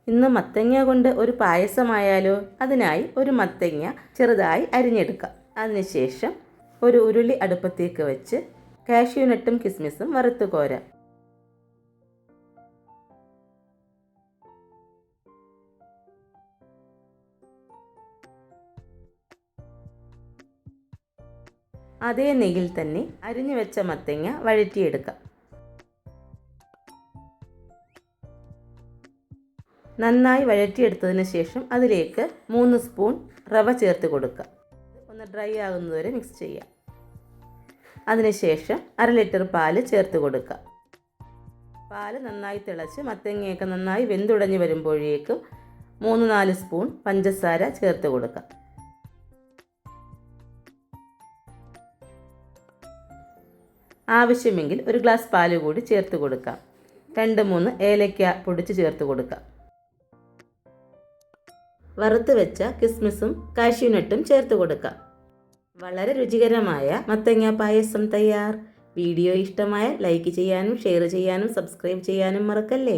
ഇന്ന് മത്തങ്ങ കൊണ്ട് ഒരു പായസമായാലോ? അതിനായി ഒരു മത്തങ്ങ ചെറുതായി അരിഞ്ഞെടുക്കാം. അതിനുശേഷം ഒരു ഉരുളി അടുപ്പത്തേക്ക് വെച്ച് കാഷ്യൂനട്ടും കിസ്മിസും വറുത്ത് കോരാം. അതേ നെയ്യിൽ തന്നെ അരിഞ്ഞു വെച്ച മത്തങ്ങ വഴറ്റിയെടുക്കാം. നന്നായി വഴറ്റിയെടുത്തതിന് ശേഷം അതിലേക്ക് 3 സ്പൂൺ റവ ചേർത്ത് കൊടുക്കുക. ഒന്ന് ഡ്രൈ ആകുന്നതുവരെ മിക്സ് ചെയ്യാം. അതിനുശേഷം 1/2 ലിറ്റർ പാല് ചേർത്ത് കൊടുക്കുക. പാല് നന്നായി തിളച്ച് മത്തങ്ങയൊക്കെ നന്നായി വെന്തുടഞ്ഞ് വരുമ്പോഴേക്കും 3-4 സ്പൂൺ പഞ്ചസാര ചേർത്ത് കൊടുക്കുക. ആവശ്യമെങ്കിൽ 1 ഗ്ലാസ് പാല് കൂടി ചേർത്ത് കൊടുക്കാം. 2-3 ഏലക്ക പൊടിച്ച് ചേർത്ത് കൊടുക്കാം. വറുത്ത് വെച്ച കിസ്മിസും കാഷ്യൂനട്ടും ചേർത്ത് കൊടുക്കാം. വളരെ രുചികരമായ മത്തങ്ങ പായസം തയ്യാർ. വീഡിയോ ഇഷ്ടമായാൽ ലൈക്ക് ചെയ്യാനും ഷെയർ ചെയ്യാനും സബ്സ്ക്രൈബ് ചെയ്യാനും മറക്കല്ലേ.